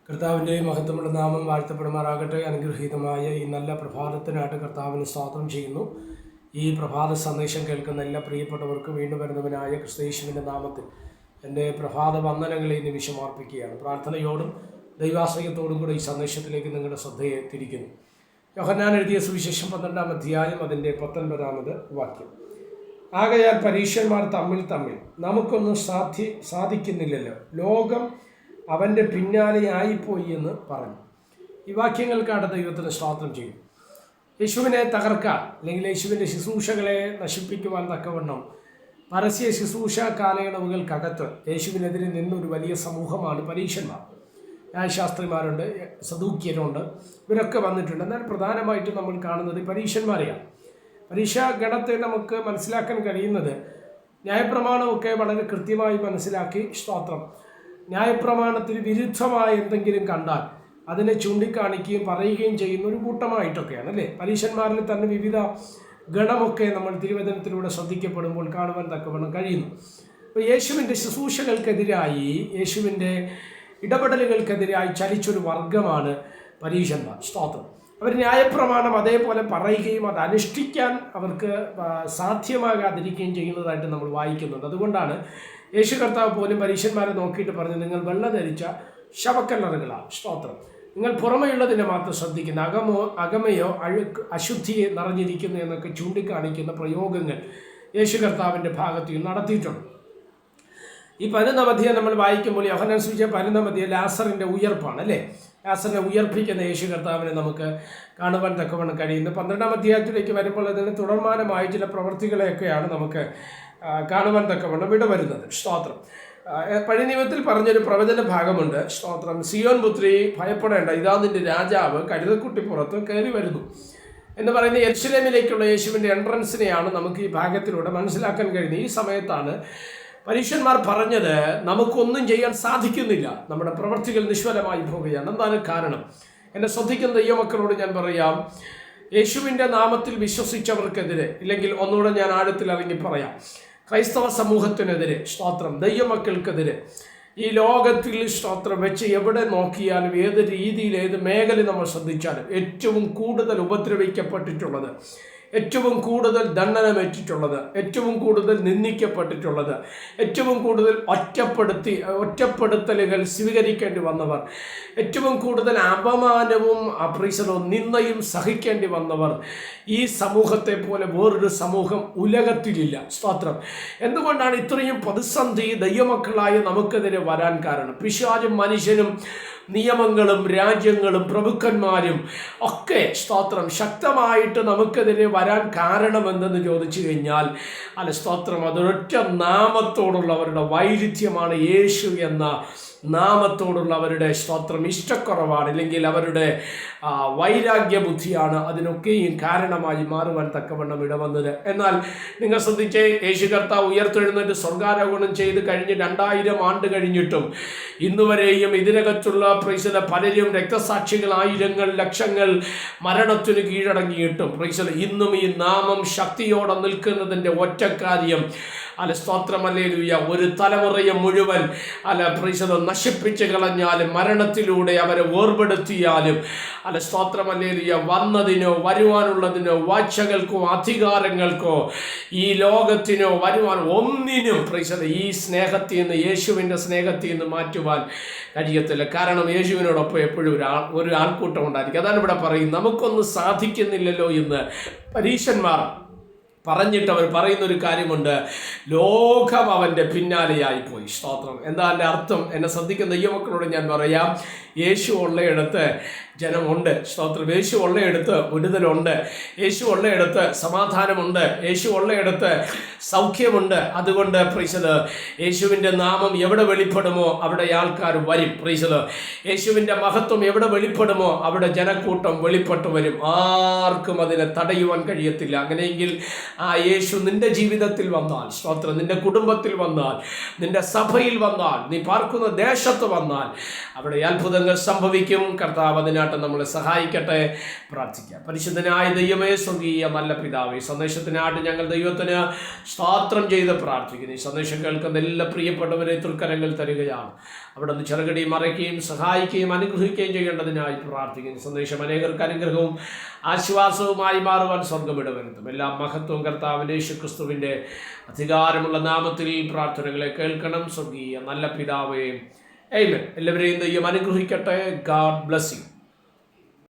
കർത്താവിൻ്റെ മഹത്വമുള്ള നാമം വാഴ്ത്തപ്പെടുമാറാകട്ടെ. അനുഗ്രഹീതമായ ഈ നല്ല പ്രഭാതത്തിനായിട്ട് കർത്താവിന് സ്തോത്രം ചെയ്യുന്നു. ഈ പ്രഭാത സന്ദേശം കേൾക്കുന്ന എല്ലാ പ്രിയപ്പെട്ടവർക്കും വീണ്ടും വരുന്നവനായ ക്രിസ്തയേശുവിൻ്റെ നാമത്തിൽ എൻ്റെ പ്രഭാത വന്ദനങ്ങളെ നിമിഷം അർപ്പിക്കുകയാണ്. പ്രാർത്ഥനയോടും ദൈവാശ്രയത്തോടും കൂടെ ഈ സന്ദേശത്തിലേക്ക് നിങ്ങളുടെ ശ്രദ്ധയെ തിരിക്കുന്നു. യോഹന്നാൻ എഴുതിയ സുവിശേഷം 12-ാം അധ്യായം അതിൻ്റെ 19-ാമത് വാക്യം. ആകയാൽ പരീക്ഷന്മാർ തമ്മിൽ നമുക്കൊന്നും സാധിക്കുന്നില്ലല്ലോ, ലോകം അവൻ്റെ പിന്നാലെ ആയിപ്പോയി എന്ന് പറഞ്ഞു. ഈ വാക്യങ്ങൾക്കാണ് ദൈവത്തിന് സ്തോത്രം ചെയ്യും. യേശുവിനെ തകർക്കാൻ അല്ലെങ്കിൽ യേശുവിൻ്റെ ശുശ്രൂഷകളെ നശിപ്പിക്കുവാൻ തക്കവണ്ണം പരസ്യ ശുശ്രൂഷ കാലയളവുകൾക്കകത്ത് യേശുവിനെതിരെ നിന്നൊരു വലിയ സമൂഹമാണ് പരീക്ഷന്മാർ. ന്യായശാസ്ത്രിമാരുണ്ട്, സദൂക്യരുണ്ട്, ഇവരൊക്കെ വന്നിട്ടുണ്ട്. എന്നാൽ പ്രധാനമായിട്ടും നമ്മൾ കാണുന്നത് പരീക്ഷന്മാരെയാണ്. പരീക്ഷാ ഗണത്തെ നമുക്ക് മനസ്സിലാക്കാൻ കഴിയുന്നത് ന്യായപ്രമാണമൊക്കെ വളരെ കൃത്യമായി മനസ്സിലാക്കി സ്തോത്രം ന്യായപ്രമാണത്തിന് വിരുദ്ധമായ എന്തെങ്കിലും കണ്ടാൽ അതിനെ ചൂണ്ടിക്കാണിക്കുകയും പറയുകയും ചെയ്യുന്ന ഒരു കൂട്ടമായിട്ടൊക്കെയാണ് അല്ലേ. പരീക്ഷന്മാരിൽ തന്നെ വിവിധ ഗണമൊക്കെ നമ്മൾ തിരുവചനത്തിലൂടെ ശ്രദ്ധിക്കപ്പെടുമ്പോൾ കാണുവാൻ തക്കവണ്ണം കഴിയുന്നു. അപ്പോൾ യേശുവിൻ്റെ ശുശ്രൂഷകൾക്കെതിരായി, യേശുവിൻ്റെ ഇടപെടലുകൾക്കെതിരായി ചലിച്ചൊരു വർഗമാണ് പരീക്ഷന്മാർ. സ്തോത്രം. അവർ ന്യായപ്രമാണം അതേപോലെ പറയുകയും അത് അനുഷ്ഠിക്കാൻ അവർക്ക് സാധ്യമാകാതിരിക്കുകയും ചെയ്യുന്നതായിട്ട് നമ്മൾ വായിക്കുന്നുണ്ട്. അതുകൊണ്ടാണ് യേശു കർത്താവ് പോലും പരീക്ഷന്മാരെ നോക്കിയിട്ട് പറഞ്ഞു, നിങ്ങൾ വെള്ളം ധരിച്ച ശവക്കല്ലറുകളാണ്. സ്തോത്രം. നിങ്ങൾ പുറമെയുള്ളതിനെ മാത്രം ശ്രദ്ധിക്കുന്ന അകമയോ അശുദ്ധിയെ നിറഞ്ഞിരിക്കുന്നു എന്നൊക്കെ ചൂണ്ടിക്കാണിക്കുന്ന പ്രയോഗങ്ങൾ യേശു കർത്താവിൻ്റെ ഭാഗത്ത് നടത്തിയിട്ടുണ്ട്. ഈ 11-ാം അധ്യായം നമ്മൾ വായിക്കുമ്പോൾ യോഹന്നാൻ സുവിശേഷം 11-ാം അധ്യായം ലാസറിൻ്റെ ഉയർപ്പാണ് അല്ലേ. ലാസറിനെ ഉയർപ്പിക്കുന്ന യേശു കർത്താവിനെ നമുക്ക് കാണുവാൻ തക്കവണ്ണം കഴിയുന്നു. 12-ാം അധ്യായത്തിലേക്ക് വരുമ്പോൾ അതിന് തുടർമാനമായ ചില പ്രവൃത്തികളെയൊക്കെയാണ് നമുക്ക് കാണുവാൻ തക്കവണ്ണം ഇടവരുന്നത്. സ്തോത്രം. പഴയ നിയമത്തിൽ പറഞ്ഞൊരു പ്രവചന ഭാഗമുണ്ട്. സ്തോത്രം. സിയോൻ പുത്രി ഭയപ്പെടേണ്ട, ഇതാ നിന്റെ രാജാവ് കഴുതക്കുട്ടി പുറത്ത് കയറി വരുന്നു എന്ന് പറയുന്ന യെരുശലേമിലേക്കുള്ള യേശുവിൻ്റെ എൻട്രൻസിനെയാണ് നമുക്ക് ഈ ഭാഗത്തിലൂടെ മനസ്സിലാക്കാൻ കഴിയുന്നത്. ഈ സമയത്താണ് പരീക്ഷന്മാർ പറഞ്ഞത്, നമുക്കൊന്നും ചെയ്യാൻ സാധിക്കുന്നില്ല, നമ്മുടെ പ്രവൃത്തികൾ നിഷ്ഫലമായി പോവുകയാണ്. എന്താണ് കാരണം? എന്നെ ശ്രദ്ധിക്കുന്ന ദൈവമക്കളോട് ഞാൻ പറയാം, യേശുവിൻ്റെ നാമത്തിൽ വിശ്വസിച്ചവർക്കെതിരെ, ഇല്ലെങ്കിൽ ഒന്നുകൂടെ ഞാൻ ആഴത്തിൽ ഇറങ്ങി പറയാം, ക്രൈസ്തവ സമൂഹത്തിനെതിരെ, സ്തോത്രം, ദൈവമക്കൾക്കെതിരെ ഈ ലോകത്തിൽ സ്തോത്രം വെച്ച് എവിടെ നോക്കിയാലും, ഏത് രീതിയിൽ, ഏത് മേഖല നമ്മൾ ശ്രദ്ധിച്ചാലും ഏറ്റവും കൂടുതൽ ഉപദ്രവിക്കപ്പെട്ടിട്ടുള്ളത്, ഏറ്റവും കൂടുതൽ ദണ്ഡനമേറ്റിട്ടുള്ളത്, ഏറ്റവും കൂടുതൽ നിന്ദിക്കപ്പെട്ടിട്ടുള്ളത്, ഏറ്റവും കൂടുതൽ ഒറ്റപ്പെടുത്തലുകൾ സ്വീകരിക്കേണ്ടി വന്നവർ, ഏറ്റവും കൂടുതൽ അപമാനവും നിന്ദയും സഹിക്കേണ്ടി വന്നവർ, ഈ സമൂഹത്തെ പോലെ വേറൊരു സമൂഹം ഉലകത്തിലില്ല. സ്തോത്രം. എന്തുകൊണ്ടാണ് ഇത്രയും പ്രതിസന്ധി ദൈവമക്കളായ നമുക്കെതിരെ വരാൻ കാരണം? പിശാചും മനുഷ്യനും നിയമങ്ങളും രാജ്യങ്ങളും പ്രഭുക്കന്മാരും ഒക്കെ സ്തോത്രം ശക്തമായിട്ട് നമുക്കെതിരെ വരാൻ കാരണമെന്തെന്ന് ചോദിച്ചു കഴിഞ്ഞാൽ, സ്തോത്രം, അതൊരൊറ്റ നാമത്തോടുള്ള അവരുടെ വൈരുദ്ധ്യമാണ്. യേശു എന്ന നാമത്തോടുള്ള അവരുടെ സ്തോത്രം ഇഷ്ടക്കുറവാണ്, ഇല്ലെങ്കിൽ അവരുടെ വൈരാഗ്യ ബുദ്ധിയാണ് അതിനൊക്കെയും കാരണമായി മാറുവാൻ തക്കവണ്ണം ഇടവന്നത്. എന്നാൽ നിങ്ങൾ ശ്രദ്ധിച്ചേ, യേശു കർത്താവ് ഉയർത്തെഴുന്നേറ്റ് സ്വർഗാരോഹണം ചെയ്ത് കഴിഞ്ഞ് 2000 ആണ്ട് കഴിഞ്ഞിട്ടും ഇന്നുവരെയും ഇതിനകത്തുള്ള പലരും രക്തസാക്ഷികൾ, ആയിരങ്ങൾ, ലക്ഷങ്ങൾ മരണത്തിന് കീഴടങ്ങിയിട്ടും ഇന്നും ഈ നാമം ശക്തിയോടെ നിൽക്കുന്നതിൻ്റെ ഒറ്റ കാര്യം, സ്തോത്രം, ഹല്ലേലൂയ, ഒരു തലമുറയെ മുഴുവൻ നശിപ്പിച്ച് കളഞ്ഞാലും, മരണത്തിലൂടെ അവരെ വേർപെടുത്തിയാലും, സ്തോത്രം, ഹല്ലേലൂയ, വന്നതിനോ വരുവാനുള്ളതിനോ വാഴ്ചകൾക്കോ അധികാരങ്ങൾക്കോ ഈ ലോകത്തിനോ വരുവാൻ ഒന്നിനും ഈ സ്നേഹത്തിൽ നിന്ന്, യേശുവിൻ്റെ സ്നേഹത്തിൽ നിന്ന് മാറ്റുവാൻ കഴിയത്തില്ല. കാരണം യേശുവിനോടൊപ്പം എപ്പോഴും ഒരു ആൾക്കൂട്ടം ഉണ്ടായിരിക്കും. അതാണ് ഇവിടെ പറയും, നമുക്കൊന്നും സാധിക്കുന്നില്ലല്ലോ എന്ന് പരീക്ഷന്മാർ പറഞ്ഞിട്ട് അവർ പറയുന്നൊരു കാര്യമുണ്ട്, ലോകം അവൻ്റെ പിന്നാലെയായിപ്പോയി. സ്തോത്രം. എന്താ എൻ്റെ അർത്ഥം? എന്നെ ശ്രദ്ധിക്കുന്ന ദൈവമക്കളോട് ഞാൻ പറയാം, യേശു ഉള്ളയിടത്ത് ജനമുണ്ട്. സ്തോത്രം. യേശു ഉള്ളയിടത്ത് വിടുതലുണ്ട്, യേശു ഉള്ളയിടത്ത് സമാധാനമുണ്ട്, യേശു ഉള്ളയിടത്ത് സൗഖ്യമുണ്ട്. അതുകൊണ്ട് യേശുവിൻ്റെ നാമം എവിടെ വെളിപ്പെടുമോ അവിടെ ആൾക്കാർ വരും. യേശുവിൻ്റെ മഹത്വം എവിടെ വെളിപ്പെടുമോ അവിടെ ജനക്കൂട്ടം വെളിപ്പെട്ടു വരും. ആർക്കും അതിനെ തടയുവാൻ കഴിയത്തില്ല. അങ്ങനെയെങ്കിൽ ആ യേശു നിന്റെ ജീവിതത്തിൽ വന്നാൽ, സ്തോത്രം, നിന്റെ കുടുംബത്തിൽ വന്നാൽ, നിന്റെ സഭയിൽ വന്നാൽ, നീ പാർക്കുന്ന ദേശത്ത് വന്നാൽ അവിടെ അത്ഭുതങ്ങൾ സംഭവിക്കും. കർത്താവ് അതിനായിട്ട് ചെയ്യാനായിട്ട് നമ്മളെ സഹായിക്കട്ടെ. പ്രാർത്ഥിക്കാം. പരിശുദ്ധനായ ദൈവമേ, സ്വർഗീയ നല്ല പിതാവേ, സന്ദേശത്തിനായിട്ട് ഞങ്ങൾ ദൈവത്തിന് സ്തോത്രം ചെയ്ത് പ്രാർത്ഥിക്കുന്നു. ഈ സന്ദേശം കേൾക്കുന്ന എല്ലാ പ്രിയപ്പെട്ടവരെ തൃക്കരങ്ങൾ തരികയാണ്. അവിടെ നിന്ന് ചെറുകടി മറയ്ക്കുകയും സഹായിക്കുകയും അനുഗ്രഹിക്കുകയും ചെയ്യേണ്ടതിനായി പ്രാർത്ഥിക്കുന്നു. സന്ദേശം അനേകർക്ക് അനുഗ്രഹവും ആശ്വാസവുമായി മാറുവാൻ സ്വർഗ്ഗം ഇടവരുത്തും. എല്ലാ മഹത്വവും കർത്താവിന്റെ യേശുക്രിസ്തുവിന്റെ അധികാരമുള്ള നാമത്തിൽ പ്രാർത്ഥനകളെ കേൾക്കണം. സ്വർഗീയ നല്ല പിതാവേ, ആമേൻ. എല്ലാവരെയും ദൈവം അനുഗ്രഹിക്കട്ടെ. God bless you.